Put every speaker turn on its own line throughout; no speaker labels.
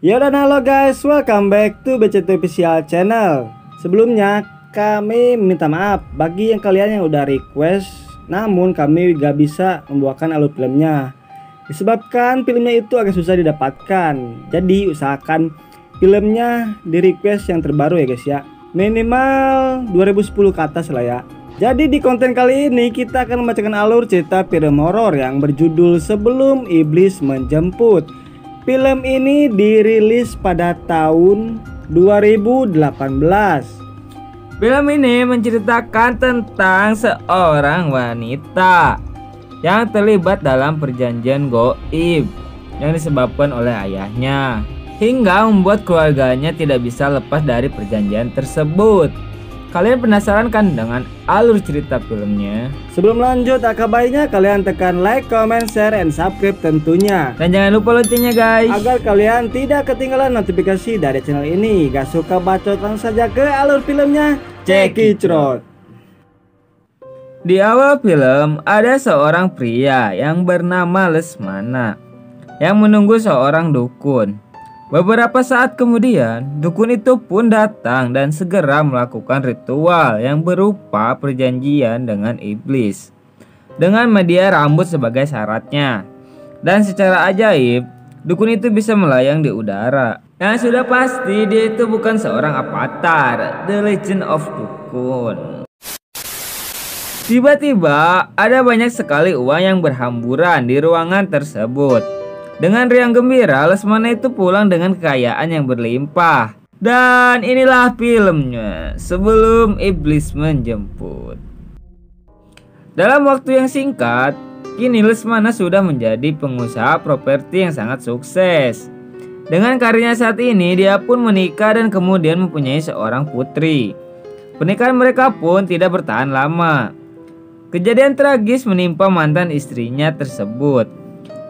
Ya dan halo guys, welcome back to BCT Official Channel. Sebelumnya kami minta maaf bagi kalian yang udah request, namun kami gak bisa membawakan alur filmnya disebabkan filmnya itu agak susah didapatkan. Jadi usahakan filmnya di request yang terbaru ya guys ya, minimal 2010 ke atas lah ya. Jadi di konten kali ini kita akan membacakan alur cerita film horor yang berjudul Sebelum Iblis Menjemput. Film ini dirilis pada tahun 2018.
Film ini menceritakan tentang seorang wanita yang terlibat dalam perjanjian gaib yang disebabkan oleh ayahnya, hingga membuat keluarganya tidak bisa lepas dari perjanjian tersebut. Kalian penasaran kan dengan alur cerita filmnya?
Sebelum lanjut, alangkah baiknya kalian tekan like, comment, share, and subscribe tentunya.
Dan jangan lupa loncengnya guys,
agar kalian tidak ketinggalan notifikasi dari channel ini. Gak suka bacot, langsung saja ke alur filmnya. Cekicrot.
Di awal film ada seorang pria yang bernama Lesmana yang menunggu seorang dukun. Beberapa saat kemudian, dukun itu pun datang dan segera melakukan ritual yang berupa perjanjian dengan iblis dengan media rambut sebagai syaratnya. Dan secara ajaib, dukun itu bisa melayang di udara. Yang sudah pasti dia itu bukan seorang avatar, The Legend of Dukun. Tiba-tiba ada banyak sekali uang yang berhamburan di ruangan tersebut. Dengan riang gembira, Lesmana itu pulang dengan kekayaan yang berlimpah. Dan inilah filmnya, Sebelum Iblis Menjemput. Dalam waktu yang singkat, kini Lesmana sudah menjadi pengusaha properti yang sangat sukses. Dengan karirnya saat ini, dia pun menikah dan kemudian mempunyai seorang putri. Pernikahan mereka pun tidak bertahan lama. Kejadian tragis menimpa mantan istrinya tersebut,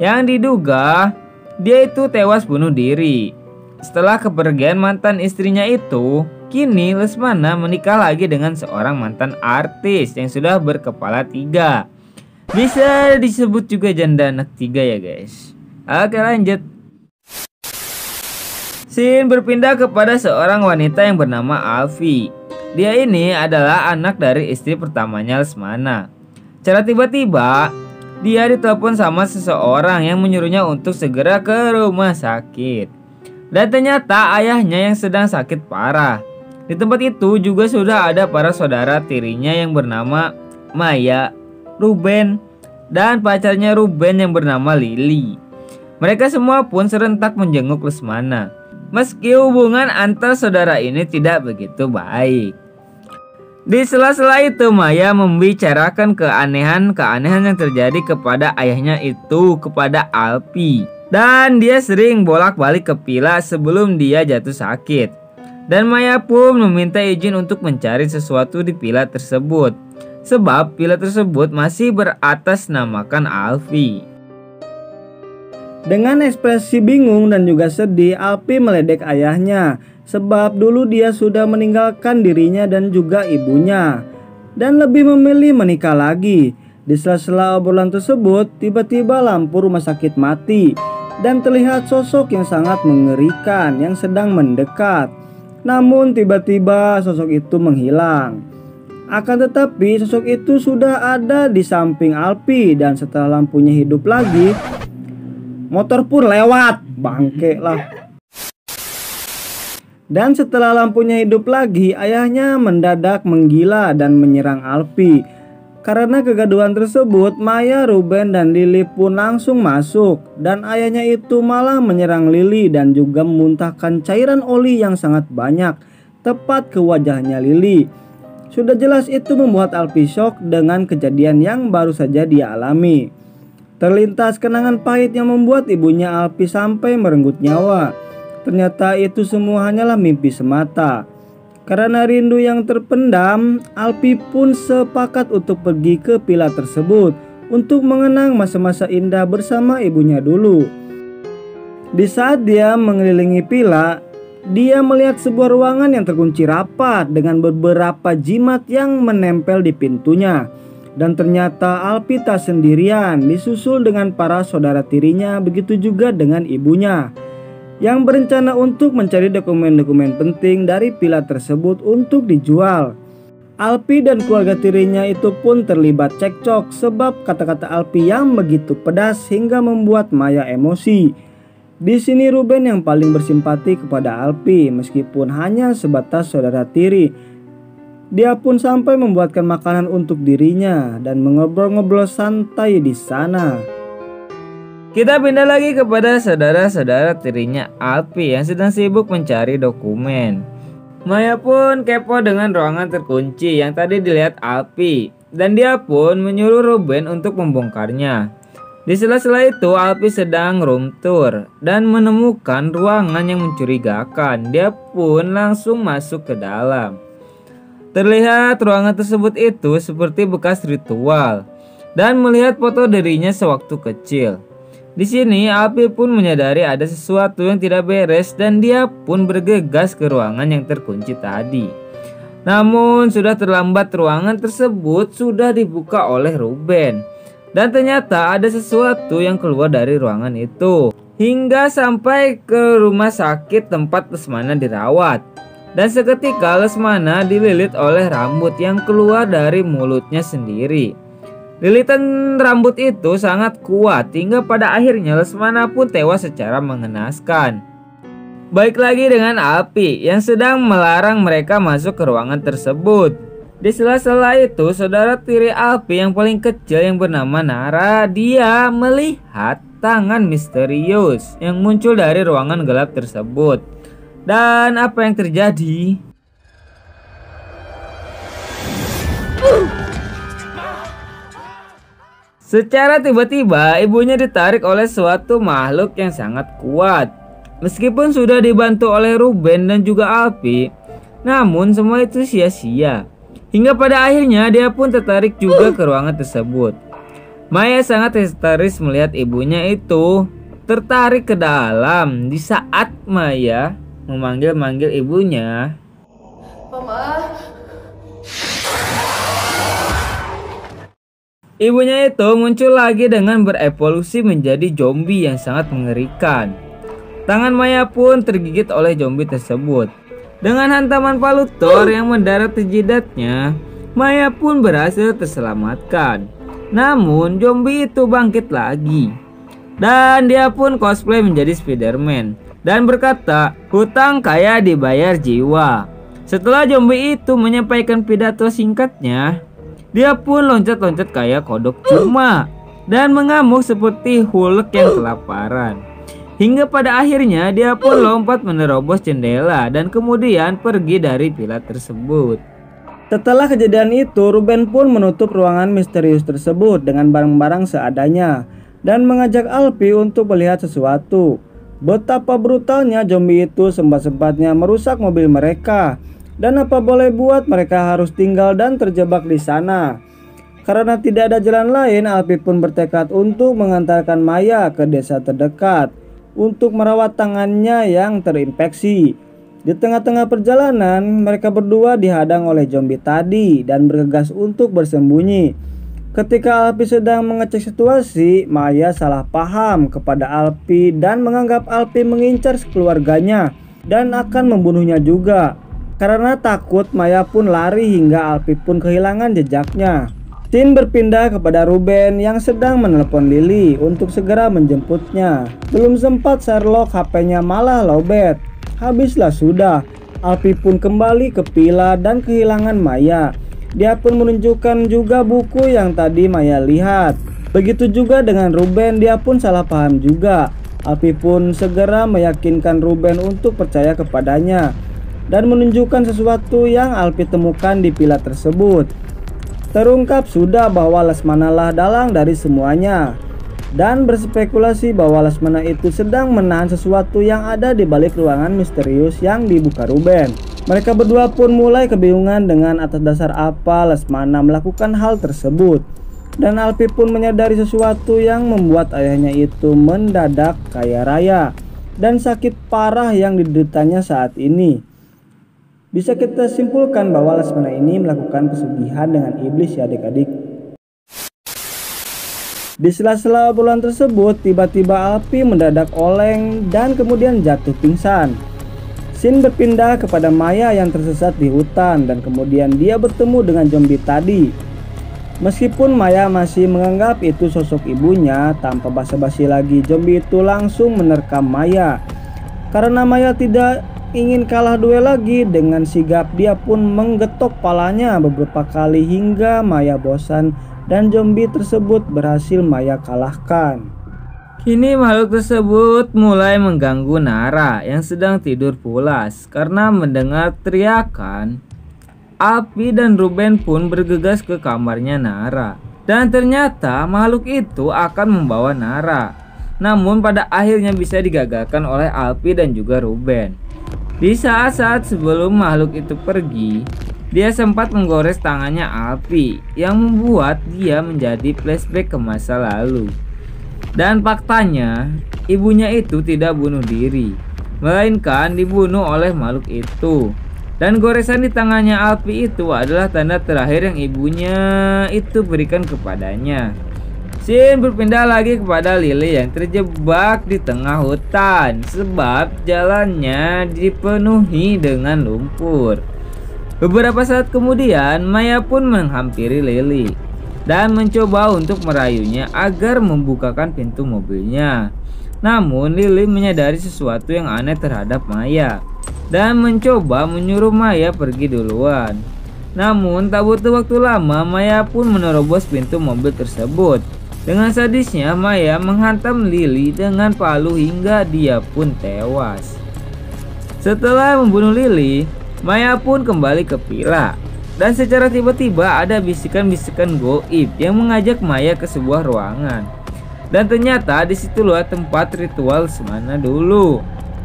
yang diduga dia itu tewas bunuh diri. Setelah kepergian mantan istrinya itu, kini Lesmana menikah lagi dengan seorang mantan artis yang sudah berkepala 3. Bisa disebut juga janda anak 3 ya guys. Oke lanjut. Scene berpindah kepada seorang wanita yang bernama Alfi. Dia ini adalah anak dari istri pertamanya Lesmana. Secara tiba-tiba dia ditelepon sama seseorang yang menyuruhnya untuk segera ke rumah sakit. Dan ternyata ayahnya yang sedang sakit parah. Di tempat itu juga sudah ada para saudara tirinya yang bernama Maya, Ruben, dan pacarnya Ruben yang bernama Lily. Mereka semua pun serentak menjenguk Lesmana, meski hubungan antar saudara ini tidak begitu baik. Di sela-sela itu Maya membicarakan keanehan-keanehan yang terjadi kepada ayahnya itu kepada Alpi. Dan dia sering bolak-balik ke villa sebelum dia jatuh sakit. Dan Maya pun meminta izin untuk mencari sesuatu di villa tersebut, sebab villa tersebut masih beratasnamakan Alfi.
Dengan ekspresi bingung dan juga sedih, Alpi meledek ayahnya. Sebab dulu dia sudah meninggalkan dirinya dan juga ibunya, dan lebih memilih menikah lagi. Di sela-sela obrolan tersebut, tiba-tiba lampu rumah sakit mati dan terlihat sosok yang sangat mengerikan yang sedang mendekat. Namun tiba-tiba sosok itu menghilang. Akan tetapi sosok itu sudah ada di samping Alpi, dan setelah lampunya hidup lagi, motor pun lewat. Bangke lah. Dan setelah lampunya hidup lagi, ayahnya mendadak menggila dan menyerang Alpi. Karena kegaduhan tersebut, Maya, Ruben, dan Lily pun langsung masuk. Dan ayahnya itu malah menyerang Lily dan juga memuntahkan cairan oli yang sangat banyak tepat ke wajahnya Lily. Sudah jelas itu membuat Alpi shock dengan kejadian yang baru saja dia alami. Terlintas kenangan pahit yang membuat ibunya Alpi sampai merenggut nyawa. Ternyata itu semua hanyalah mimpi semata. Karena rindu yang terpendam, Alpi pun sepakat untuk pergi ke villa tersebut untuk mengenang masa-masa indah bersama ibunya dulu. Di saat dia mengelilingi villa, dia melihat sebuah ruangan yang terkunci rapat dengan beberapa jimat yang menempel di pintunya. Dan ternyata Alpi tak sendirian, disusul dengan para saudara tirinya, begitu juga dengan ibunya. yang berencana untuk mencari dokumen-dokumen penting dari villa tersebut untuk dijual. Alpi dan keluarga tirinya itu pun terlibat cekcok sebab kata-kata Alpi yang begitu pedas hingga membuat Maya emosi. Di sini Ruben yang paling bersimpati kepada Alpi meskipun hanya sebatas saudara tiri. Dia pun sampai membuatkan makanan untuk dirinya dan mengobrol-ngobrol santai di sana.
Kita pindah lagi kepada saudara-saudara tirinya Alpi yang sedang sibuk mencari dokumen. Maya pun kepo dengan ruangan terkunci yang tadi dilihat Alpi dan dia pun menyuruh Ruben untuk membongkarnya. Di sela-sela itu Alpi sedang room tour dan menemukan ruangan yang mencurigakan. Dia pun langsung masuk ke dalam. Terlihat ruangan tersebut itu seperti bekas ritual dan melihat foto dirinya sewaktu kecil. Di sini Alpi pun menyadari ada sesuatu yang tidak beres dan dia pun bergegas ke ruangan yang terkunci tadi. Namun sudah terlambat, ruangan tersebut sudah dibuka oleh Ruben. Dan ternyata ada sesuatu yang keluar dari ruangan itu. Hingga sampai ke rumah sakit tempat Lesmana dirawat. Dan seketika Lesmana dililit oleh rambut yang keluar dari mulutnya sendiri. Lilitan rambut itu sangat kuat hingga pada akhirnya Lesmana pun tewas secara mengenaskan. Baik lagi dengan Alpi yang sedang melarang mereka masuk ke ruangan tersebut. Di sela-sela itu saudara tiri Alpi yang paling kecil yang bernama Nara, dia melihat tangan misterius yang muncul dari ruangan gelap tersebut. Dan apa yang terjadi? Secara tiba-tiba ibunya ditarik oleh suatu makhluk yang sangat kuat. Meskipun sudah dibantu oleh Ruben dan juga Alpi, namun semua itu sia-sia. Hingga pada akhirnya dia pun tertarik juga ke ruangan tersebut. Maya sangat histeris melihat ibunya itu tertarik ke dalam. Di saat Maya memanggil-manggil ibunya, "Mama." Ibunya itu muncul lagi dengan berevolusi menjadi zombie yang sangat mengerikan. Tangan Maya pun tergigit oleh zombie tersebut. Dengan hantaman palu Thor yang mendarat di jidatnya, Maya pun berhasil terselamatkan. Namun zombie itu bangkit lagi. Dan dia pun cosplay menjadi Spider-Man dan berkata, "Hutang kaya dibayar jiwa." Setelah zombie itu menyampaikan pidato singkatnya, dia pun loncat-loncat kayak kodok cuma dan mengamuk seperti Hulk yang kelaparan. Hingga pada akhirnya dia pun lompat menerobos jendela dan kemudian pergi dari villa tersebut.
Setelah kejadian itu, Ruben pun menutup ruangan misterius tersebut dengan barang-barang seadanya dan mengajak Alpi untuk melihat sesuatu. Betapa brutalnya zombie itu sempat-sempatnya merusak mobil mereka. Dan apa boleh buat, mereka harus tinggal dan terjebak di sana. Karena tidak ada jalan lain, Alpi pun bertekad untuk mengantarkan Maya ke desa terdekat untuk merawat tangannya yang terinfeksi. Di tengah-tengah perjalanan, mereka berdua dihadang oleh zombie tadi dan bergegas untuk bersembunyi. Ketika Alpi sedang mengecek situasi, Maya salah paham kepada Alpi dan menganggap Alpi mengincar keluarganya dan akan membunuhnya juga. Karena takut, Maya pun lari hingga Alpi pun kehilangan jejaknya. Scene berpindah kepada Ruben yang sedang menelepon Lily untuk segera menjemputnya. Belum sempat Sherlock, HP-nya malah lowbat. Habislah sudah. Alpi pun kembali ke villa dan kehilangan Maya. Dia pun menunjukkan juga buku yang tadi Maya lihat. Begitu juga dengan Ruben, dia pun salah paham juga. Alpi pun segera meyakinkan Ruben untuk percaya kepadanya dan menunjukkan sesuatu yang Alpi temukan di villa tersebut. Terungkap sudah bahwa Lesmana lah dalang dari semuanya dan berspekulasi bahwa Lesmana itu sedang menahan sesuatu yang ada di balik ruangan misterius yang dibuka Ruben. Mereka berdua pun mulai kebingungan dengan atas dasar apa Lesmana melakukan hal tersebut. Dan Alpi pun menyadari sesuatu yang membuat ayahnya itu mendadak kaya raya dan sakit parah yang dideritanya saat ini. Bisa kita simpulkan bahwa Lesmana ini melakukan pesugihan dengan iblis ya adik-adik. Di sela-sela obrolan tersebut, tiba-tiba Alpi mendadak oleng dan kemudian jatuh pingsan. Scene berpindah kepada Maya yang tersesat di hutan dan kemudian dia bertemu dengan zombie tadi. Meskipun Maya masih menganggap itu sosok ibunya, tanpa basa-basi lagi zombie itu langsung menerkam Maya. Karena Maya tidak ingin kalah duel lagi, dengan sigap dia pun menggetok palanya beberapa kali hingga Maya bosan dan zombie tersebut berhasil Maya kalahkan.
Kini makhluk tersebut mulai mengganggu Nara yang sedang tidur pulas. Karena mendengar teriakan, Alpi dan Ruben pun bergegas ke kamarnya Nara. Dan ternyata makhluk itu akan membawa Nara. Namun pada akhirnya bisa digagalkan oleh Alpi dan juga Ruben. Di saat-saat sebelum makhluk itu pergi, dia sempat menggores tangannya Alpi yang membuat dia menjadi flashback ke masa lalu. Dan faktanya, ibunya itu tidak bunuh diri, melainkan dibunuh oleh makhluk itu. Dan goresan di tangannya Alpi itu adalah tanda terakhir yang ibunya itu berikan kepadanya. Scene berpindah lagi kepada Lily yang terjebak di tengah hutan sebab jalannya dipenuhi dengan lumpur. Beberapa saat kemudian, Maya pun menghampiri Lily dan mencoba untuk merayunya agar membukakan pintu mobilnya. Namun Lily menyadari sesuatu yang aneh terhadap Maya dan mencoba menyuruh Maya pergi duluan. Namun tak butuh waktu lama, Maya pun menerobos pintu mobil tersebut. Dengan sadisnya Maya menghantam Lily dengan palu hingga dia pun tewas. Setelah membunuh Lily, Maya pun kembali ke villa. Dan secara tiba-tiba ada bisikan-bisikan goib yang mengajak Maya ke sebuah ruangan. Dan ternyata disitulah tempat ritual Lesmana dulu.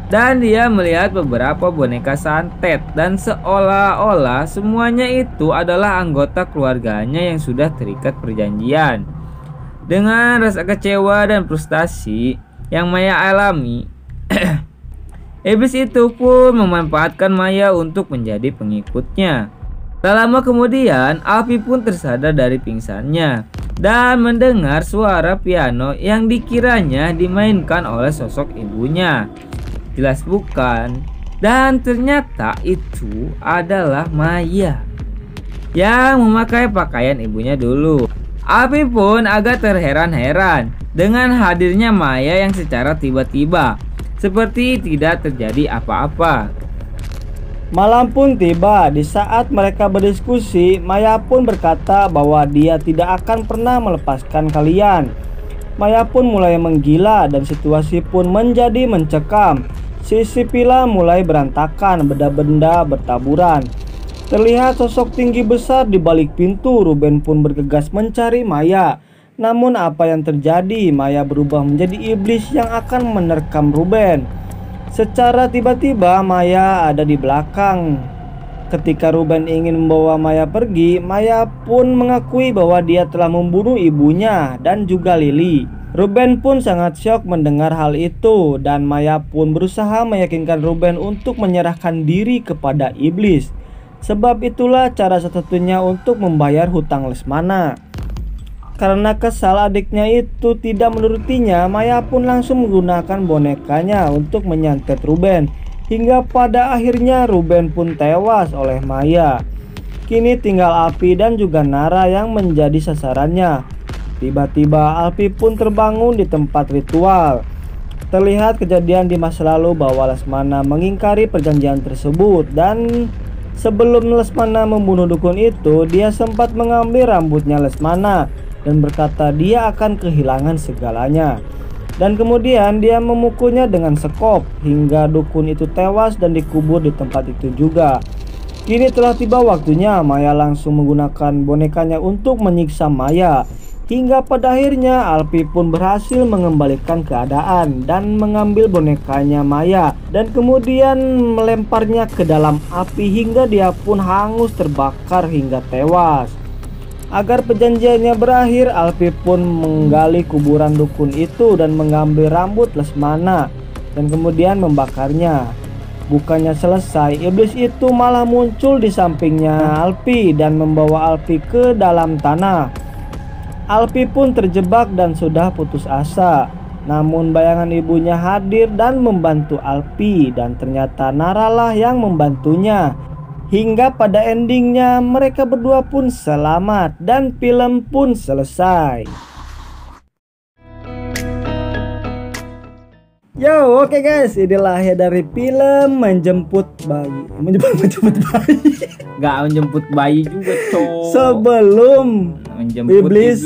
Dan dia melihat beberapa boneka santet dan seolah-olah semuanya itu adalah anggota keluarganya yang sudah terikat perjanjian. Dengan rasa kecewa dan frustasi yang Maya alami, iblis itu pun memanfaatkan Maya untuk menjadi pengikutnya. Tak lama kemudian, Alpi pun tersadar dari pingsannya dan mendengar suara piano yang dikiranya dimainkan oleh sosok ibunya. Jelas bukan, dan ternyata itu adalah Maya yang memakai pakaian ibunya dulu. Alpi pun agak terheran-heran dengan hadirnya Maya yang secara tiba-tiba, seperti tidak terjadi apa-apa.
Malam pun tiba. Di saat mereka berdiskusi, Maya pun berkata bahwa dia tidak akan pernah melepaskan kalian. Maya pun mulai menggila dan situasi pun menjadi mencekam. Sisi villa mulai berantakan, benda-benda bertaburan. Terlihat sosok tinggi besar di balik pintu. Ruben pun bergegas mencari Maya. Namun apa yang terjadi? Maya berubah menjadi iblis yang akan menerkam Ruben. Secara tiba-tiba Maya ada di belakang. Ketika Ruben ingin membawa Maya pergi, Maya pun mengakui bahwa dia telah membunuh ibunya dan juga Lily. Ruben pun sangat syok mendengar hal itu dan Maya pun berusaha meyakinkan Ruben untuk menyerahkan diri kepada iblis. Sebab itulah cara satu-satunya untuk membayar hutang Lesmana. Karena kesal adiknya itu tidak menurutinya, Maya pun langsung menggunakan bonekanya untuk menyantet Ruben. Hingga pada akhirnya Ruben pun tewas oleh Maya. Kini tinggal Alpi dan juga Nara yang menjadi sasarannya. Tiba-tiba Alpi pun terbangun di tempat ritual. Terlihat kejadian di masa lalu bahwa Lesmana mengingkari perjanjian tersebut. Dan sebelum Lesmana membunuh dukun itu, dia sempat mengambil rambutnya Lesmana dan berkata dia akan kehilangan segalanya. Dan kemudian dia memukulnya dengan sekop hingga dukun itu tewas dan dikubur di tempat itu juga. Kini telah tiba waktunya. Maya langsung menggunakan bonekanya untuk menyiksa Maya. Hingga pada akhirnya Alpi pun berhasil mengembalikan keadaan dan mengambil bonekanya Maya dan kemudian melemparnya ke dalam api hingga dia pun hangus terbakar hingga tewas. Agar perjanjiannya berakhir, Alpi pun menggali kuburan dukun itu dan mengambil rambut Lesmana dan kemudian membakarnya. Bukannya selesai, iblis itu malah muncul di sampingnya Alpi dan membawa Alpi ke dalam tanah. Alfi pun terjebak dan sudah putus asa. Namun bayangan ibunya hadir dan membantu Alfi, dan ternyata Nara lah yang membantunya. Hingga pada endingnya mereka berdua pun selamat dan film pun selesai. Yo, oke guys, inilah ya dari film Menjemput Bayi. Menjemput bayi.
Nggak menjemput bayi juga, cowok.
Sebelum
Menjemput iblis.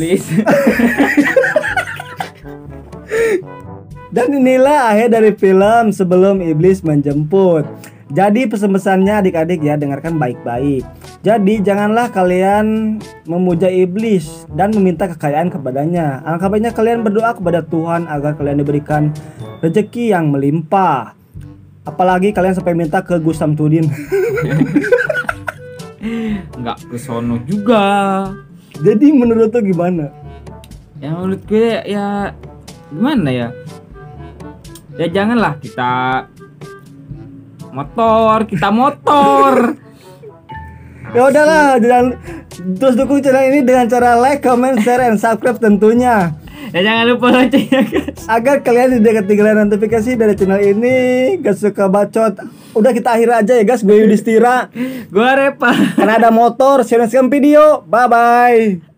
Dan inilah akhir dari film Sebelum Iblis Menjemput. Jadi pesan-pesannya adik-adik ya, dengarkan baik-baik. Jadi janganlah kalian memuja iblis dan meminta kekayaan kepadanya. Alangkah baiknya kalian berdoa kepada Tuhan agar kalian diberikan rezeki yang melimpah. Apalagi kalian sampai minta ke Gus Samsudin.
Nggak ke sono juga.
Jadi menurut lo gimana?
Ya menurut gue ya gimana ya? Ya janganlah kita motor.
Ya udahlah, jangan terus dukung channel ini dengan cara like, comment, share, and subscribe tentunya.
Ya jangan lupa loncengnya guys.
Agar kalian tidak ketinggalan notifikasi dari channel ini. Gak suka bacot. Udah kita akhir aja ya guys. Gue Yudhistira.
Gue Repa.
Karena ada motor, share video. Bye bye.